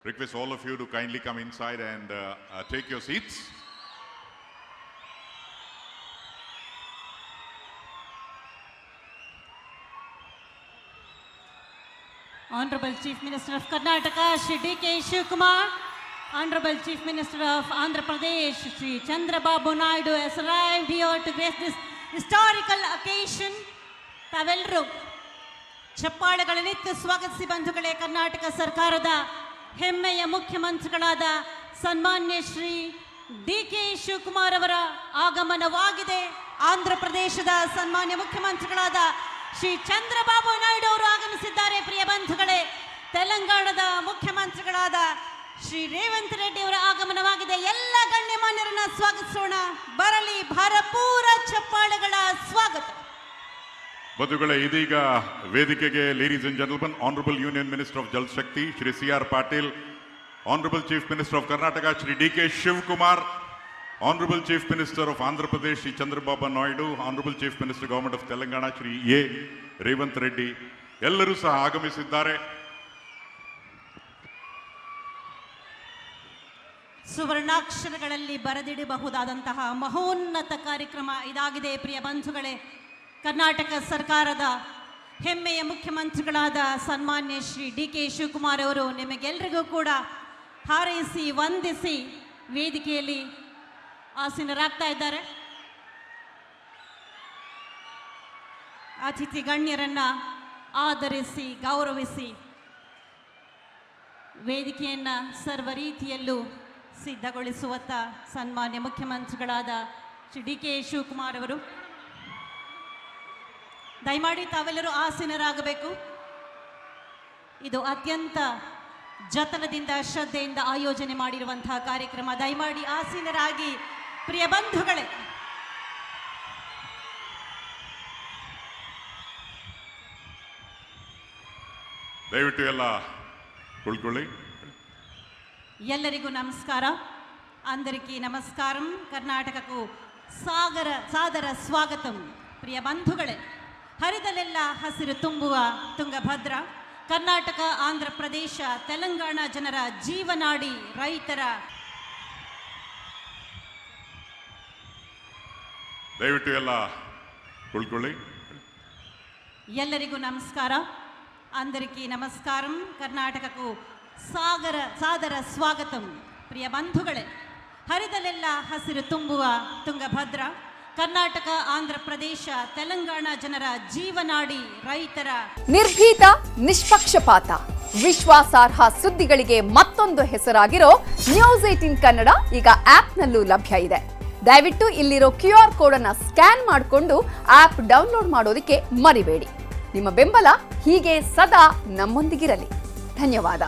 Request all of you to kindly come inside and take your seats. Honorable Chief Minister of Karnataka, Shri D.K. Shivkumar, Honorable Chief Minister of Andhra Pradesh, Shri Chandrababu Naidu has arrived here to grace this historical occasion. ತಾವೆಲ್ಲರೂ ಚಪ್ಪಾಳೆಗಳನ್ನಿತ್ತು ಸ್ವಾಗತಿಸಿ ಬಂಧುಗಳೇ. ಕರ್ನಾಟಕ ಸರ್ಕಾರದ ಹೆಮ್ಮೆಯ ಮುಖ್ಯಮಂತ್ರಿಗಳಾದ ಸನ್ಮಾನ್ಯ ಶ್ರೀ ಡಿ.ಕೆ. ಶಿವಕುಮಾರ್ ಅವರ ಆಗಮನವಾಗಿದೆ. ಆಂಧ್ರ ಪ್ರದೇಶದ ಸನ್ಮಾನ್ಯ ಮುಖ್ಯಮಂತ್ರಿಗಳಾದ ಶ್ರೀ ಚಂದ್ರಬಾಬು ನಾಯ್ಡು ಅವರು ಆಗಮಿಸಿದ್ದಾರೆ. ಪ್ರಿಯ ಬಂಧುಗಳೇ, ತೆಲಂಗಾಣದ ಮುಖ್ಯಮಂತ್ರಿಗಳಾದ ಶ್ರೀ ರೇವಂತ್ ರೆಡ್ಡಿ ಅವರ ಆಗಮನವಾಗಿದೆ. ಎಲ್ಲ ಗಣ್ಯಮಾನ್ಯರನ್ನ ಸ್ವಾಗತಿಸೋಣ. ಬರಲಿ ಭರಪೂರ ಚಪ್ಪಾಳೆಗಳ ಸ್ವಾಗತ. ಬಂಧುಗಳೇ, ಇದೀಗ ವೇದಿಕೆಗೆ ladies and gentleman, honourable union minister of Jal Shakti Shri C.R. Patil, honourable chief minister of Karnataka Shri D.K. Shivakumar, honourable chief minister of Andhra Pradesh Shri Chandrababu Naidu, honourable chief minister government of Telangana Shri A. Revanth Reddy ಎಲ್ಲರೂ ಸಹ ಆಗಮಿಸಿದ್ದಾರೆ. ಸುವರ್ಣಾಕ್ಷರಗಳಲ್ಲಿ ಬರೆದಿಡಬಹುದಾದಂತಹ ಮಹೋನ್ನತ ಕಾರ್ಯಕ್ರಮ ಇದಾಗಿದೆ. ಪ್ರಿಯ ಬಂಧುಗಳೇ, ಕರ್ನಾಟಕ ಸರ್ಕಾರದ ಹೆಮ್ಮೆಯ ಮುಖ್ಯಮಂತ್ರಿಗಳಾದ ಸನ್ಮಾನ್ಯ ಶ್ರೀ D.K. ಶಿವಕುಮಾರ್ ಅವರು ನಿಮಗೆಲ್ಲರಿಗೂ ಕೂಡ ಹಾರೈಸಿ ವಂದಿಸಿ ವೇದಿಕೆಯಲ್ಲಿ ಆಸೀನರಾಗ್ತಾ ಇದ್ದಾರೆ. ಅತಿಥಿ ಗಣ್ಯರನ್ನ ಆದರಿಸಿ ಗೌರವಿಸಿ ವೇದಿಕೆಯನ್ನು ಸರ್ವ ರೀತಿಯಲ್ಲೂ ಸಿದ್ಧಗೊಳಿಸುವತ್ತ ಸನ್ಮಾನ್ಯ ಮುಖ್ಯಮಂತ್ರಿಗಳಾದ ಶ್ರೀ D.K. ಶಿವಕುಮಾರ್ ಅವರು ದಯಮಾಡಿ ತಾವೆಲ್ಲರೂ ಆಸೀನರಾಗಬೇಕು. ಇದು ಅತ್ಯಂತ ಜತನದಿಂದ ಶ್ರದ್ಧೆಯಿಂದ ಆಯೋಜನೆ ಮಾಡಿರುವಂತಹ ಕಾರ್ಯಕ್ರಮ. ದಯಮಾಡಿ ಆಸೀನರಾಗಿ ಪ್ರಿಯ ಬಂಧುಗಳೇ. ದಯವಿಟ್ಟು ಎಲ್ಲ ಕುಳ್ಕೊಳ್ಳಿ. ಎಲ್ಲರಿಗೂ ನಮಸ್ಕಾರ. అందరికీ నమస్కారం. కర్ణాటకకు సాదర స్వాగతం. ಪ್ರಿಯ ಬಂಧುಗಳೇ, ಹರಿದಲೆಲ್ಲ ಹಸಿರು ತುಂಬುವ ತುಂಗಭದ್ರ ಕರ್ನಾಟಕ, ಆಂಧ್ರ ಪ್ರದೇಶ, ತೆಲಂಗಾಣ ಜನರ ಜೀವನಾಡಿ, ರೈತರ. ದಯವಿಟ್ಟು ಎಲ್ಲ ಕುಳ್ಕೊಳ್ಳಿ. ಎಲ್ಲರಿಗೂ ನಮಸ್ಕಾರ. అందరికీ నమస్కారం. కర్ణాటకకు సాదర స్వాగతం. ಪ್ರಿಯ ಬಂಧುಗಳೇ, ಹರಿದಲೆಲ್ಲ ಹಸಿರು ತುಂಬುವ ತುಂಗಭದ್ರ ಕರ್ನಾಟಕ, ಆಂಧ್ರ ಪ್ರದೇಶ, ತೆಲಂಗಾಣ ಜನರ ಜೀವನಾಡಿ, ರೈತರ. ನಿರ್ಭೀತ, ನಿಷ್ಪಕ್ಷಪಾತ, ವಿಶ್ವಾಸಾರ್ಹ ಸುದ್ದಿಗಳಿಗೆ ಮತ್ತೊಂದು ಹೆಸರಾಗಿರೋ News18 ಕನ್ನಡ ಈಗ ಆಪ್ನಲ್ಲೂ ಲಭ್ಯ ಇದೆ. ದಯವಿಟ್ಟು ಇಲ್ಲಿರೋ QR ಕೋಡ್ ಅನ್ನು ಸ್ಕ್ಯಾನ್ ಮಾಡಿಕೊಂಡು ಆಪ್ ಡೌನ್ಲೋಡ್ ಮಾಡೋದಕ್ಕೆ ಮರಿಬೇಡಿ. ನಿಮ್ಮ ಬೆಂಬಲ ಹೀಗೆ ಸದಾ ನಮ್ಮೊಂದಿಗಿರಲಿ. ಧನ್ಯವಾದ.